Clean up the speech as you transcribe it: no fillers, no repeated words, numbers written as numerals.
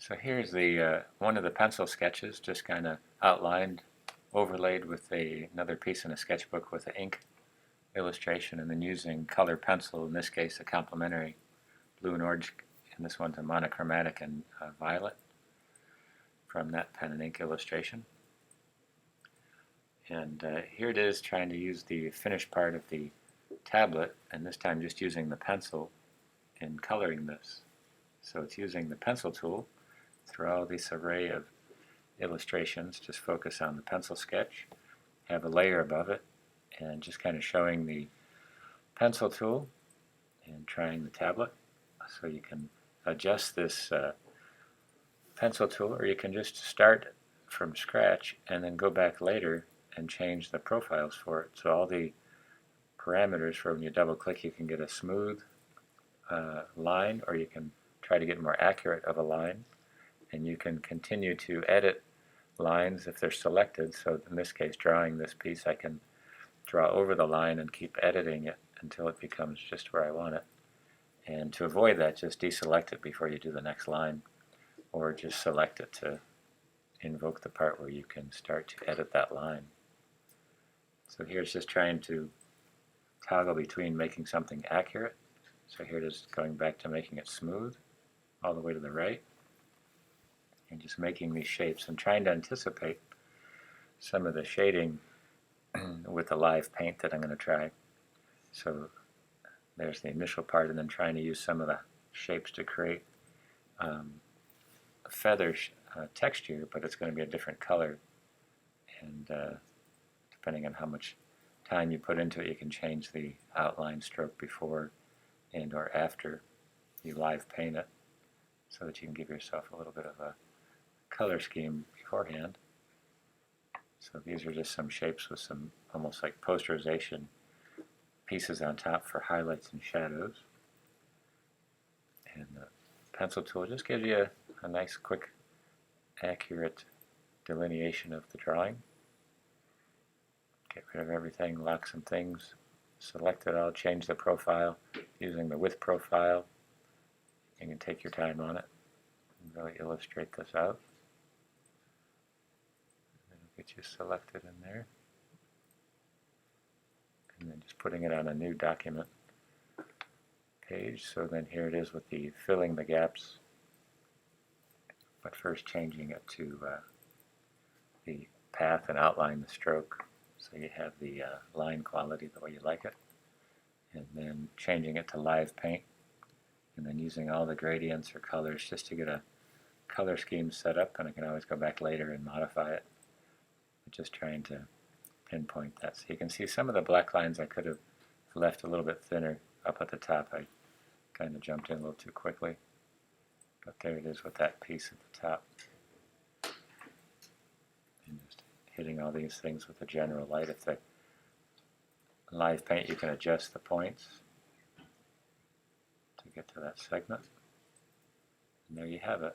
So here's the one of the pencil sketches, just kind of outlined, overlaid with another piece in a sketchbook with an ink illustration, and then using color pencil, in this case a complementary blue and orange, and this one's a monochromatic and violet from that pen and ink illustration. And here it is trying to use the finished part of the tablet, and this time just using the pencil in coloring this. So it's using the pencil tool through all this array of illustrations. Just focus on the pencil sketch, have a layer above it, and just kind of showing the pencil tool and trying the tablet. So you can adjust this pencil tool, or you can just start from scratch and then go back later and change the profiles for it. So all the parameters for when you double click, you can get a smooth line, or you can try to get more accurate of a line, and you can continue to edit lines if they're selected. So in this case, drawing this piece, I can draw over the line and keep editing it until it becomes just where I want it. And to avoid that, just deselect it before you do the next line, or just select it to invoke the part where you can start to edit that line. So here's just trying to toggle between making something accurate. So here it is going back to making it smooth all the way to the right, and just making these shapes and trying to anticipate some of the shading with the live paint that I'm going to try. So there's the initial part, and then trying to use some of the shapes to create a feather texture, but it's going to be a different color, and depending on how much time you put into it, you can change the outline stroke before and or after you live paint it, so that you can give yourself a little bit of a color scheme beforehand. So these are just some shapes with some almost like posterization pieces on top for highlights and shadows. And the pencil tool just gives you a nice, quick, accurate delineation of the drawing. Get rid of everything, lock some things, select it all, change the profile using the with profile. You can take your time on it and really illustrate this out. It'll get you selected in there. And then just putting it on a new document page. So then here it is with the filling the gaps, but first changing it to the path and outline the stroke, so you have the line quality the way you like it, and then changing it to live paint, and then using all the gradients or colors just to get a color scheme set up, and I can always go back later and modify it, but just trying to pinpoint that. So you can see some of the black lines I could have left a little bit thinner up at the top. I kind of jumped in a little too quickly, but there it is with that piece at the top. And just hitting all these things with a general light. If the live paint, you can adjust the points to get to that segment. And there you have it.